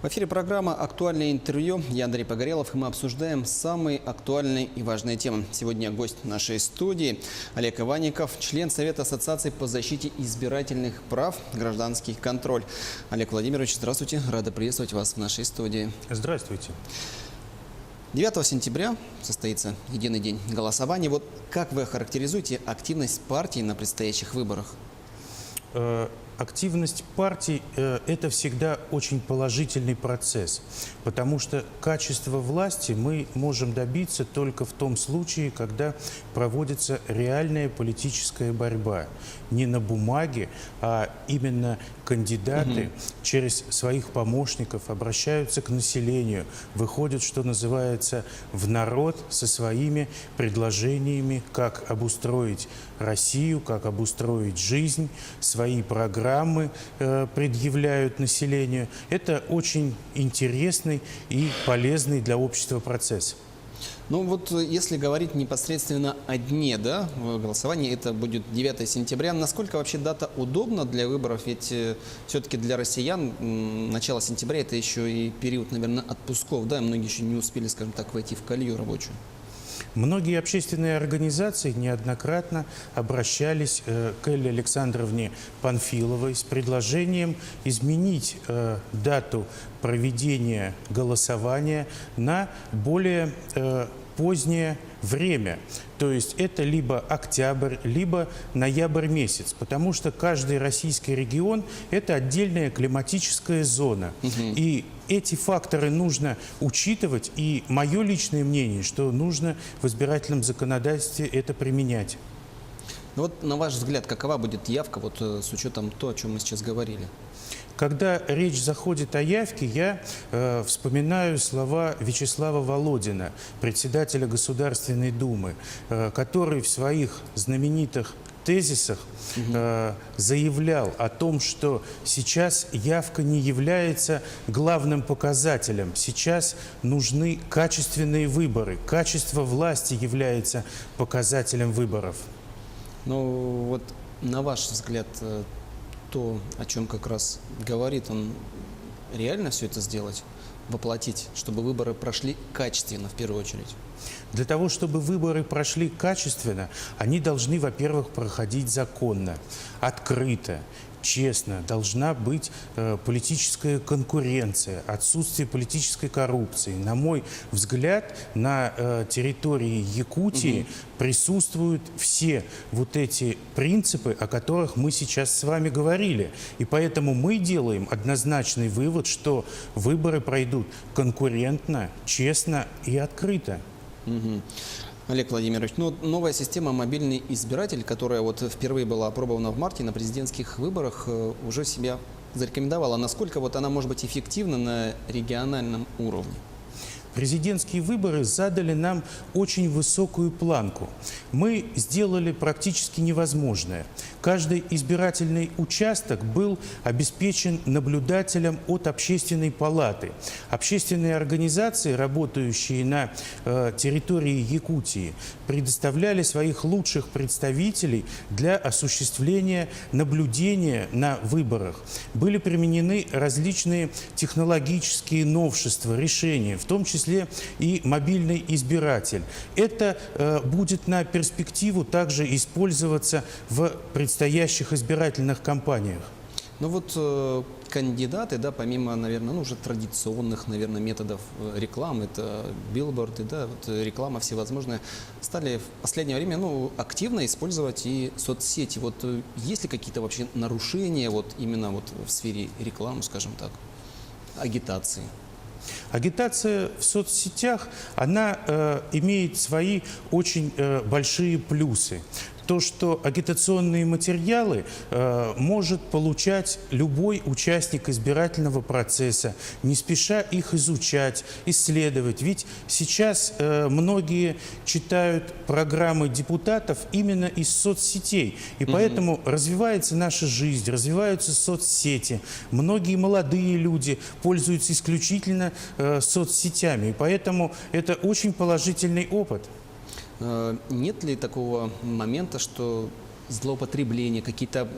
В эфире программа «Актуальное интервью». Я Андрей Погорелов, и мы обсуждаем самые актуальные и важные темы. Сегодня гость нашей студии Олег Иванников, член Совета Ассоциации по защите избирательных прав «Гражданский контроль». Олег Владимирович, здравствуйте. Рада приветствовать вас в нашей студии. Здравствуйте. 9 сентября состоится единый день голосования. Вот как вы охарактеризуете активность партий на предстоящих выборах? Активность партий – это всегда очень положительный процесс, потому что качество власти мы можем добиться только в том случае, когда проводится реальная политическая борьба. Не на бумаге, а именно кандидаты через своих помощников обращаются к населению, выходят, что называется, в народ со своими предложениями, как обустроить Россию, как обустроить жизнь, свои программы предъявляют населению. Это очень интересный и полезный для общества процесс. Ну вот если говорить непосредственно о дне голосования, это будет 9 сентября. Насколько вообще дата удобна для выборов? Ведь все-таки для россиян начало сентября – это еще и период, наверное, отпусков. Да, многие еще не успели, скажем так, войти в колею рабочую. Многие общественные организации неоднократно обращались к Элле Александровне Панфиловой с предложением изменить дату проведения голосования на более позднее время. То есть это либо октябрь, либо ноябрь месяц, потому что каждый российский регион – это отдельная климатическая зона. И эти факторы нужно учитывать, и мое личное мнение, что нужно в избирательном законодательстве это применять. Ну вот, на ваш взгляд, какова будет явка вот, с учетом того, о чем мы сейчас говорили? Когда речь заходит о явке, я вспоминаю слова Вячеслава Володина, председателя Государственной Думы, который в своих знаменитых тезисах заявлял о том, что сейчас явка не является главным показателем. Сейчас нужны качественные выборы. Качество власти является показателем выборов. Ну вот, на ваш взгляд, то, о чем как раз говорит, он реально все это сделать, воплотить, чтобы выборы прошли качественно в первую очередь? Для того, чтобы выборы прошли качественно, они должны, во-первых, проходить законно, открыто, честно. Должна быть политическая конкуренция, отсутствие политической коррупции. На мой взгляд, на территории Якутии присутствуют все вот эти принципы, о которых мы сейчас с вами говорили. И поэтому мы делаем однозначный вывод, что выборы пройдут конкурентно, честно и открыто. Олег Владимирович, ну, новая система «Мобильный избиратель», которая вот впервые была опробована в марте на президентских выборах, уже себя зарекомендовала. Насколько вот она может быть эффективна на региональном уровне? Президентские выборы задали нам очень высокую планку. Мы сделали практически невозможное. Каждый избирательный участок был обеспечен наблюдателем от общественной палаты. Общественные организации, работающие на территории Якутии, предоставляли своих лучших представителей для осуществления наблюдения на выборах. Были применены различные технологические новшества, решения, в том числе и мобильный избиратель. Это будет на перспективу также использоваться в предстоящих избирательных кампаниях. Ну вот кандидаты, да, помимо, наверное, ну, уже традиционных, наверное, методов рекламы, это билборды, да, вот реклама всевозможная, стали в последнее время, ну, активно использовать и соцсети. Вот есть ли какие-то вообще нарушения вот именно вот в сфере рекламы, скажем так, агитации? Агитация в соцсетях, она имеет свои очень большие плюсы. То, что агитационные материалы может получать любой участник избирательного процесса, не спеша их изучать, исследовать. Ведь сейчас многие читают программы депутатов именно из соцсетей. И поэтому развивается наша жизнь, развиваются соцсети. Многие молодые люди пользуются исключительно соцсетями. И поэтому это очень положительный опыт. Нет ли такого момента, что злоупотребления, какие-то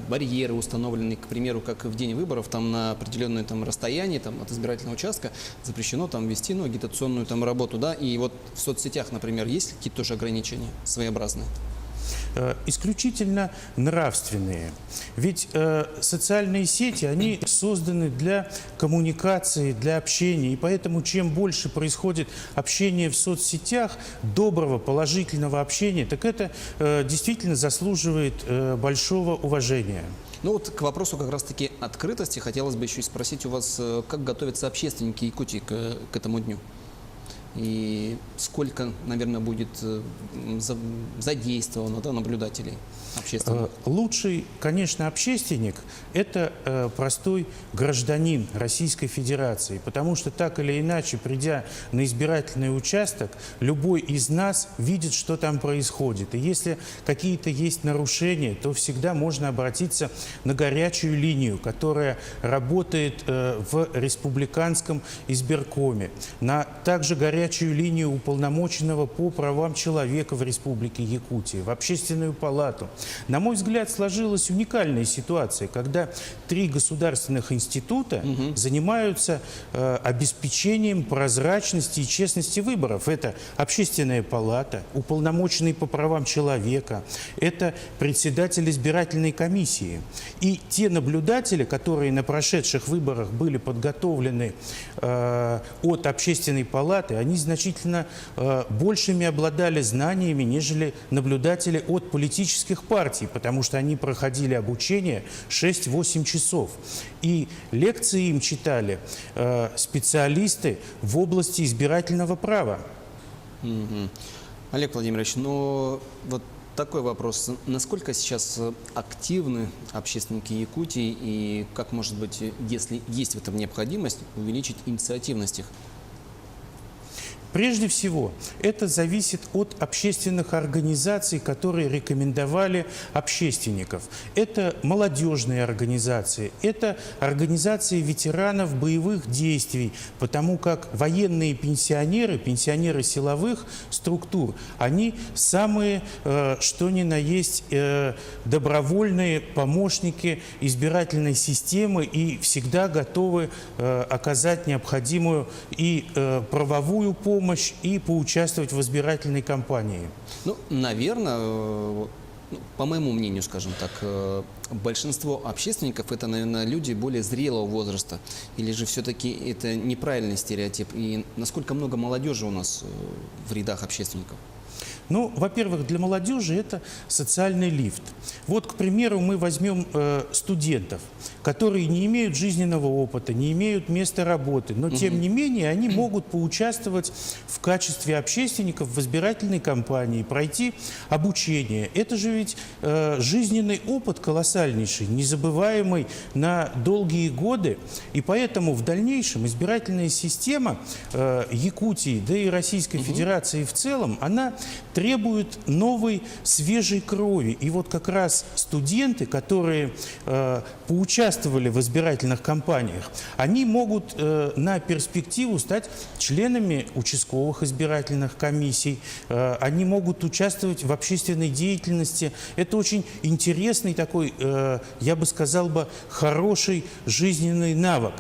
барьеры установлены, к примеру, как в день выборов, там на определенное там расстояние там, от избирательного участка запрещено там вести агитационную там работу, да, и вот в соцсетях, например, есть какие-то тоже ограничения своеобразные? Исключительно нравственные. Ведь социальные сети, они созданы для коммуникации, для общения. И поэтому чем больше происходит общения в соцсетях, доброго, положительного общения, так это действительно заслуживает большого уважения. Ну вот к вопросу как раз-таки открытости хотелось бы еще и спросить у вас, как готовятся общественники Якутии к этому дню? И сколько, наверное, будет задействовано, да, наблюдателей общественных? Лучший, конечно, общественник – это простой гражданин Российской Федерации, потому что так или иначе, придя на избирательный участок, любой из нас видит, что там происходит. И если какие-то есть нарушения, то всегда можно обратиться на горячую линию, которая работает в республиканском избиркоме, на также горячую линию уполномоченного по правам человека в Республике Якутия, в Общественную палату. На мой взгляд, сложилась уникальная ситуация, когда 3 государственных института занимаются обеспечением прозрачности и честности выборов. Это Общественная палата, уполномоченный по правам человека, это председатель избирательной комиссии. И те наблюдатели, которые на прошедших выборах были подготовлены от Общественной палаты, они значительно большими обладали знаниями, нежели наблюдатели от политических партий, потому что они проходили обучение 6-8 часов. И лекции им читали специалисты в области избирательного права. Олег Владимирович, ну вот такой вопрос. Насколько сейчас активны общественники Якутии и как, может быть, если есть в этом необходимость, увеличить инициативность их? Прежде всего, это зависит от общественных организаций, которые рекомендовали общественников. Это молодежные организации, это организации ветеранов боевых действий, потому как военные пенсионеры, пенсионеры силовых структур, они самые, что ни на есть, добровольные помощники избирательной системы и всегда готовы оказать необходимую и правовую помощь, и поучаствовать в избирательной кампании. Ну, наверное, по моему мнению, скажем так, большинство общественников – это, наверное, люди более зрелого возраста. Или же все-таки это неправильный стереотип? И насколько много молодежи у нас в рядах общественников? Ну, во-первых, для молодежи это социальный лифт. Вот, к примеру, мы возьмем студентов, которые не имеют жизненного опыта, не имеют места работы, но, тем не менее, они могут поучаствовать в качестве общественников в избирательной кампании, пройти обучение. Это же ведь жизненный опыт колоссальнейший, незабываемый на долгие годы, и поэтому в дальнейшем избирательная система Якутии, да и Российской Федерации в целом, она требует новой, свежей крови. И вот как раз студенты, которые поучаствовали в избирательных кампаниях, они могут на перспективу стать членами участковых избирательных комиссий, они могут участвовать в общественной деятельности. Это очень интересный такой, я бы сказал, хороший жизненный навык.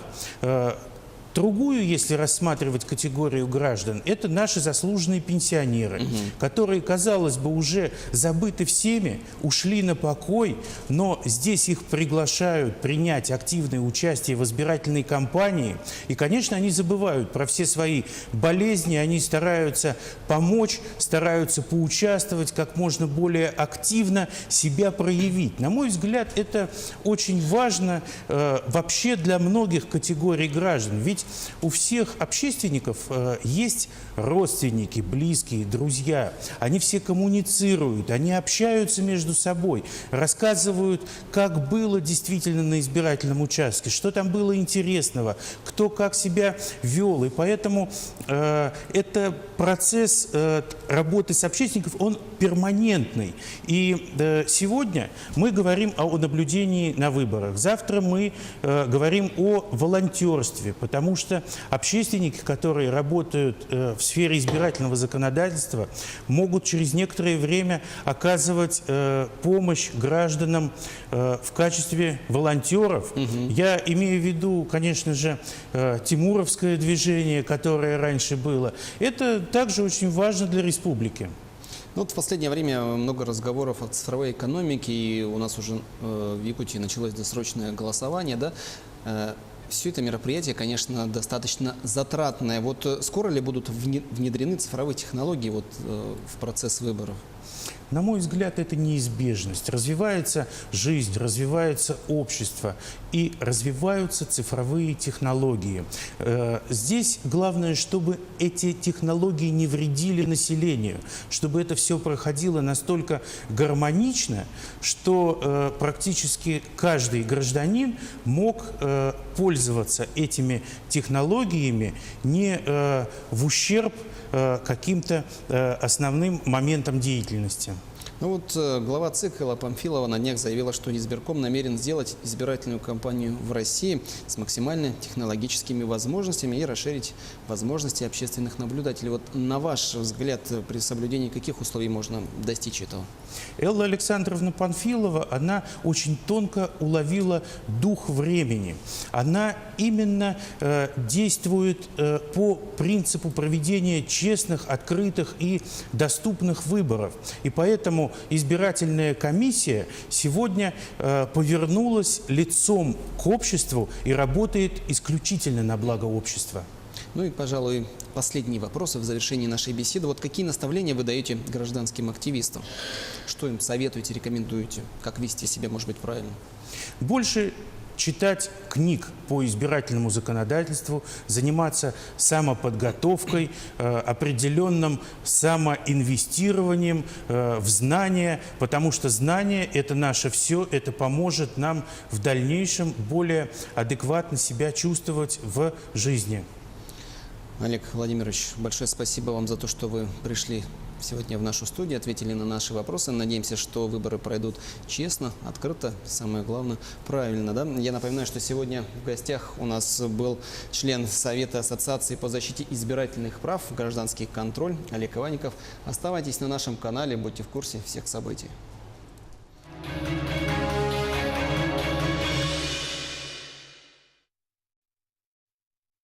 Другую, если рассматривать категорию граждан, это наши заслуженные пенсионеры, которые, казалось бы, уже забыты всеми, ушли на покой, но здесь их приглашают принять активное участие в избирательной кампании. И, конечно, они забывают про все свои болезни, они стараются помочь, стараются поучаствовать, как можно более активно себя проявить. На мой взгляд, это очень важно вообще для многих категорий граждан. Ведь у всех общественников есть родственники, близкие, друзья. Они все коммуницируют, они общаются между собой, рассказывают, как было действительно на избирательном участке, что там было интересного, кто как себя вел. И поэтому это процесс работы с общественниками, он перманентный. И сегодня мы говорим о наблюдении на выборах. Завтра мы говорим о волонтерстве, потому потому что общественники, которые работают в сфере избирательного законодательства, могут через некоторое время оказывать помощь гражданам в качестве волонтеров. Я имею в виду, конечно же, Тимуровское движение, которое раньше было. Это также очень важно для республики. Ну, вот в последнее время много разговоров о цифровой экономике, и у нас уже в Якутии началось досрочное голосование, да. Все это мероприятие, конечно, достаточно затратное. Вот скоро ли будут внедрены цифровые технологии вот, в процесс выборов? На мой взгляд, это неизбежность. Развивается жизнь, развивается общество и развиваются цифровые технологии. Здесь главное, чтобы эти технологии не вредили населению, чтобы это все проходило настолько гармонично, что практически каждый гражданин мог пользоваться этими технологиями не в ущерб каким-то основным моментам деятельности. Ну вот глава ЦИК Элла Памфилова на днях заявила, что избирком намерен сделать избирательную кампанию в России с максимально технологическими возможностями и расширить возможности общественных наблюдателей. Вот на ваш взгляд, при соблюдении каких условий можно достичь этого? Элла Александровна Памфилова, она очень тонко уловила дух времени. Она именно действует по принципу проведения честных, открытых и доступных выборов. И поэтому избирательная комиссия сегодня повернулась лицом к обществу и работает исключительно на благо общества. Ну и, пожалуй, последние вопросы в завершении нашей беседы. Вот какие наставления вы даете гражданским активистам? Что им советуете, рекомендуете? Как вести себя, может быть, правильно? Больше читать книг по избирательному законодательству, заниматься самоподготовкой, определенным самоинвестированием в знания, потому что знания – это наше все, это поможет нам в дальнейшем более адекватно себя чувствовать в жизни. Олег Владимирович, большое спасибо вам за то, что вы пришли сегодня в нашу студию, ответили на наши вопросы. Надеемся, что выборы пройдут честно, открыто, самое главное, правильно. Да? Я напоминаю, что сегодня в гостях у нас был член Совета Ассоциации по защите избирательных прав, гражданский контроль Олег Иванников. Оставайтесь на нашем канале, будьте в курсе всех событий.